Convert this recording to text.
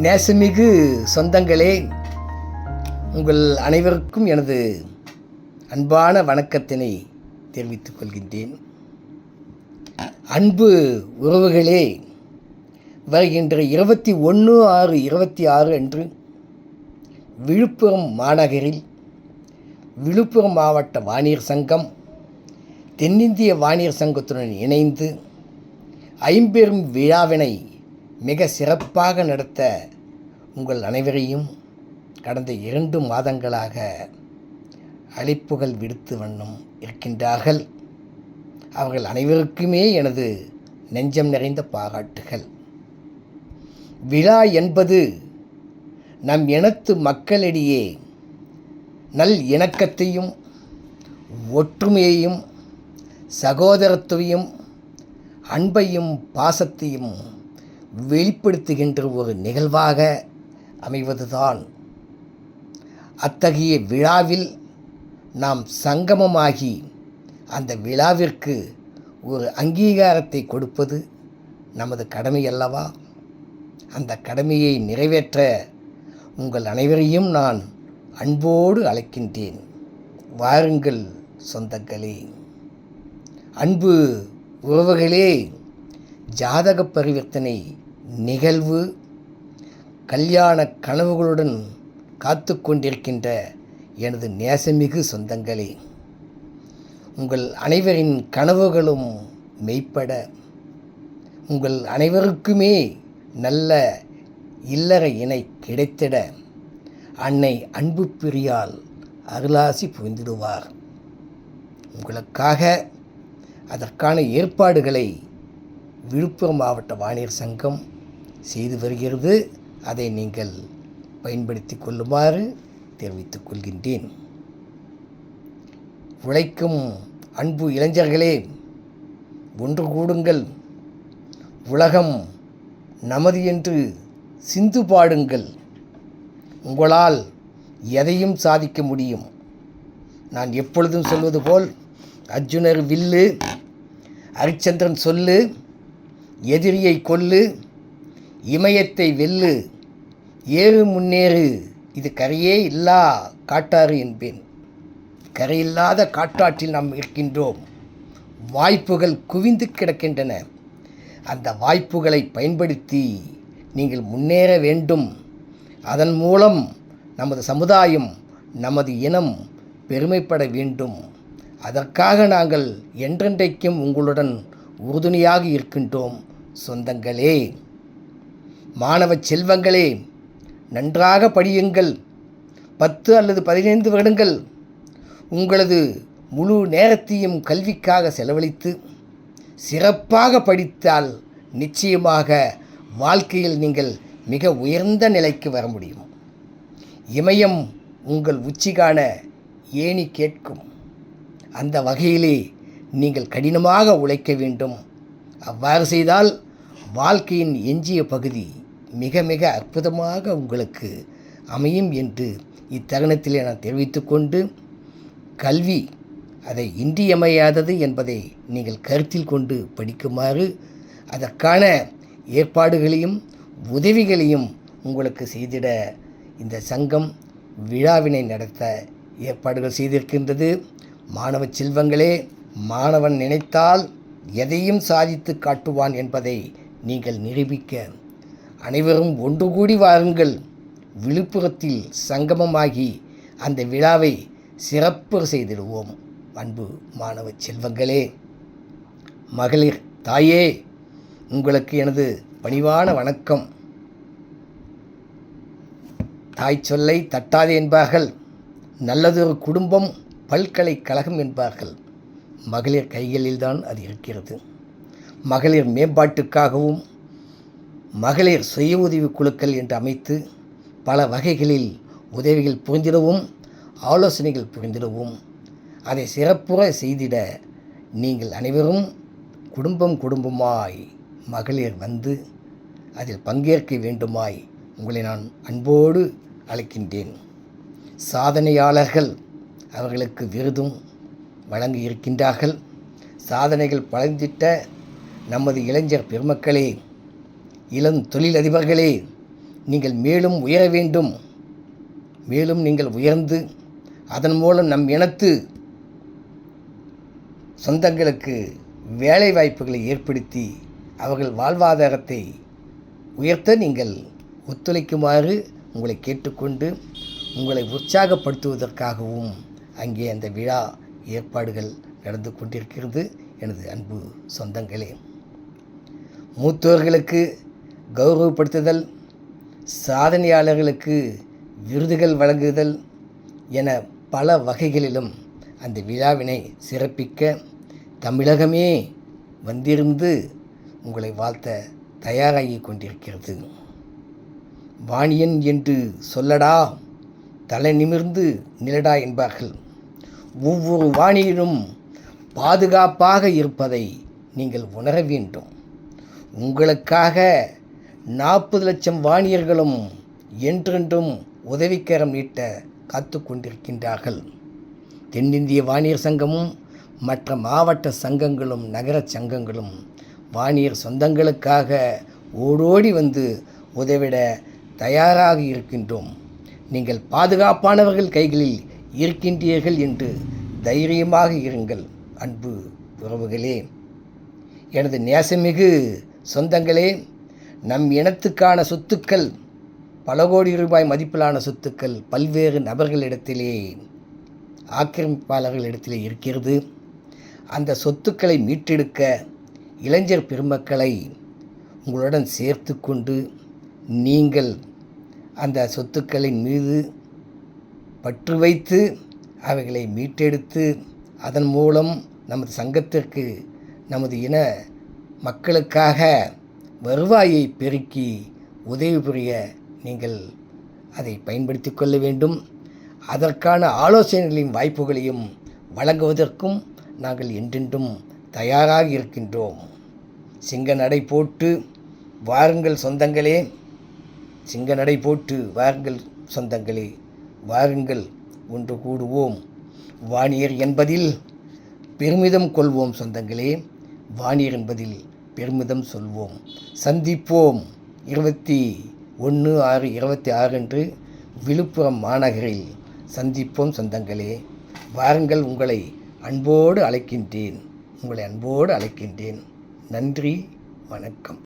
நேசமிகு சொந்தங்களே, உங்கள் அனைவருக்கும் எனது அன்பான வணக்கத்தினை தெரிவித்துக் கொள்கின்றேன். அன்பு உறவுகளே, வருகின்ற 21/6/26 அன்று விழுப்புரம் மாநகரில் விழுப்புரம் மாவட்ட வாணியர் சங்கம் தென்னிந்திய வாணியர் சங்கத்துடன் இணைந்து ஐம்பெரும் விழாவினை மிக சிறப்பாக நடத்த உங்கள் அனைவரையும் கடந்த 2 மாதங்களாக அழைப்புகள் விடுத்து வண்ணம் இருக்கின்றார்கள். அவர்கள் அனைவருக்குமே எனது நெஞ்சம் நிறைந்த பாராட்டுகள். விழா என்பது நம் இனத்து மக்களிடையே நல் இணக்கத்தையும் ஒற்றுமையையும் சகோதரத்துவையும் அன்பையும் பாசத்தையும் வெளிப்படுத்துகின்ற ஒரு நிகழ்வாக அமைவதுதான். அத்தகைய விழாவில் நாம் சங்கமமாகி அந்த விழாவிற்கு ஒரு அங்கீகாரத்தை கொடுப்பது நமது கடமை அல்லவா? அந்த கடமையை நிறைவேற்ற உங்கள் அனைவரையும் நான் அன்போடு அழைக்கின்றேன். வாருங்கள் சொந்தங்களே, அன்பு உறவுகளே. ஜாதக பரிவர்த்தனை நிகழ்வு கல்யாண கனவுகளுடன் காத்து கொண்டிருக்கின்ற எனது நேசமிகு சொந்தங்களே, உங்கள் அனைவரின் கனவுகளும் மெய்ப்பட, உங்கள் அனைவருக்குமே நல்ல இல்லற இணை கிடைத்திட அன்னை அன்பு பிரியால் அருளாசி புரிந்திடுவார். உங்களுக்காக அதற்கான ஏற்பாடுகளை விழுப்புரம் மாவட்ட வாணியர் சங்கம் செய்து வருகிறது. அதை நீங்கள் பயன்படுத்தி கொள்ளுமாறு தெரிவித்துக் கொள்கின்றேன். உழைக்கும் அன்பு இளைஞர்களே, ஒன்று கூடுங்கள். உலகம் நமது என்று சிந்து பாடுங்கள். உங்களால் எதையும் சாதிக்க முடியும். நான் எப்பொழுதும் சொல்வது போல், அர்ஜுனர் வில்லு, ஹரிச்சந்திரன் சொல்லு, எதிரியை கொல்லு, இமயத்தை வெல்லு, ஏறு முன்னேறு, இது கரையே இல்லா காட்டாறு என்பேன். கரையில்லாத காட்டாற்றில் நாம் இருக்கின்றோம். வாய்ப்புகள் குவிந்து கிடக்கின்றன. அந்த வாய்ப்புகளை பயன்படுத்தி நீங்கள் முன்னேற வேண்டும். அதன் மூலம் நமது சமுதாயம், நமது இனம் பெருமைப்பட வேண்டும். அதற்காக நாங்கள் என்றென்றைக்கும் உங்களுடன் உறுதுணையாக இருக்கின்றோம். சொந்தங்களே, மாணவ செல்வங்களே, நன்றாக படியுங்கள். 10 அல்லது 15 வருடங்கள் உங்களது முழு நேரத்தையும் கல்விக்காக செலவழித்து சிறப்பாக படித்தால் நிச்சயமாக வாழ்க்கையில் நீங்கள் மிக உயர்ந்த நிலைக்கு வர முடியும். இமயம் உங்கள் உச்சி காண ஏணி கேட்கும். அந்த வகையிலே நீங்கள் கடினமாக உழைக்க வேண்டும். அவ்வாறு செய்தால் வாழ்க்கையின் எஞ்சிய பகுதி மிக மிக அற்புதமாக உங்களுக்கு அமையும் என்று இத்தருணத்திலே நான் தெரிவித்துக்கொண்டு, கல்வி அதை இன்றியமையாதது என்பதை நீங்கள் கருத்தில் கொண்டு படிக்குமாறு, அதற்கான ஏற்பாடுகளையும் உதவிகளையும் உங்களுக்கு செய்திட இந்த சங்கம் விழாவினை நடத்த ஏற்பாடுகள் செய்திருக்கின்றது. மாணவ செல்வங்களே, மாணவன் நினைத்தால் எதையும் சாதித்து காட்டுவான் என்பதை நீங்கள் நிரூபிக்க அனைவரும் ஒன்று கூடி வாருங்கள். விழுப்புரத்தில் சங்கமமாகி அந்த விழாவை சிறப்பு செய்திடுவோம். அன்பு மாணவ செல்வங்களே, மகளிர் தாயே, உங்களுக்கு எனது பணிவான வணக்கம். தாய் சொல்லை தட்டாதே என்பார்கள். நல்லதொரு குடும்பம் பல்கலைக்கழகம் என்பார்கள். மகளிர் கைகளில்தான் அது இருக்கிறது. மகளிர் மேம்பாட்டுக்காகவும் மகளிர் சுய உதவி குழுக்கள் என்று அமைத்து பல வகைகளில் உதவிகள் புரிந்திடவும் ஆலோசனைகள் புரிந்திடவும் அதை சிறப்புற செய்திட நீங்கள் அனைவரும் குடும்பமாய் மகளிர் வந்து அதில் பங்கேற்க வேண்டுமாய் உங்களை நான் அன்போடு அழைக்கின்றேன். சாதனையாளர்கள் அவர்களுக்கு விருதும் வழங்கி இருக்கின்றார்கள். சாதனைகள் படைத்திட்ட நமது இளைஞர் பெருமக்களே, இளம் தொழிலதிபர்களே, நீங்கள் மேலும் உயர வேண்டும். மேலும் நீங்கள் உயர்ந்து அதன் மூலம் நம் இனத்து சொந்தங்களுக்கு வேலை வாய்ப்புகளை ஏற்படுத்தி அவர்கள் வாழ்வாதாரத்தை உயர்த்த நீங்கள் ஒத்துழைக்குமாறு உங்களை கேட்டுக்கொண்டு உங்களை உற்சாகப்படுத்துவதற்காகவும் அங்கே அந்த விழா ஏற்பாடுகள் நடந்து கொண்டிருக்கிறது. எனது அன்பு சொந்தங்களே, மூத்தோர்களுக்கு கௌரவப்படுத்துதல், சாதனையாளர்களுக்கு விருதுகள் வழங்குதல் என பல வகைகளிலும் அந்த விழாவினை சிறப்பிக்க தமிழகமே வந்திருந்து உங்களை வாழ்த்த தயாராகி கொண்டிருக்கிறது. வாணியன் என்று சொல்லடா, தலை நிமிர்ந்து நிலடா என்பார்கள். ஒவ்வொரு வாணியனும் பாதுகாப்பாக இருப்பதை நீங்கள் உணர வேண்டும். உங்களுக்காக 40 லட்சம் வாணியர்களும் என்றென்றும் உதவிக்கரம் நீட்ட காத்து கொண்டிருக்கின்றார்கள். தென்னிந்திய வாணியர் சங்கமும் மற்ற மாவட்ட சங்கங்களும் நகர சங்கங்களும் வாணியர் சொந்தங்களுக்காக ஓடோடி வந்து உதவிட தயாராக இருக்கின்றோம். நீங்கள் பாதுகாப்பானவர்கள் கைகளில் இருக்கின்றீர்கள் என்று தைரியமாக இருங்கள். அன்பு உறவுகளே, எனது நேசமிகு சொந்தங்களே, நம் இனத்துக்கான சொத்துக்கள், பல கோடி ரூபாய் மதிப்பிலான சொத்துக்கள் பல்வேறு நபர்களிடத்திலே, ஆக்கிரமிப்பாளர்களிடத்திலே இருக்கிறது. அந்த சொத்துக்களை மீட்டெடுக்க இளைஞர் பெருமக்களை உங்களுடன் சேர்த்து கொண்டு நீங்கள் அந்த சொத்துக்களின் மீது பற்று வைத்து அவைகளை மீட்டெடுத்து அதன் மூலம் நமது சங்கத்திற்கு, நமது இன மக்களுக்காக வருவாயை பெருக்கி உதவி புரிய நீங்கள் அதை பயன்படுத்தி கொள்ள வேண்டும். அதற்கான ஆலோசனைகளையும் வாய்ப்புகளையும் வழங்குவதற்கும் நாங்கள் என்றென்றும் தயாராக இருக்கின்றோம். சிங்க நடை போட்டு வாருங்கள் சொந்தங்களே, சிங்க நடை போட்டு வாருங்கள் சொந்தங்களே, வாருங்கள் ஒன்று கூடுவோம். வாணியர் என்பதில் பெருமிதம் கொள்வோம் சொந்தங்களே, வாணியர் என்பதில் பெருமிதம் சொல்வோம். சந்திப்போம் 21/6/26 அன்று விழுப்புரம் மாநகரில் சந்திப்போம் சொந்தங்களே. வாருங்கள், உங்களை அன்போடு அழைக்கின்றேன். நன்றி, வணக்கம்.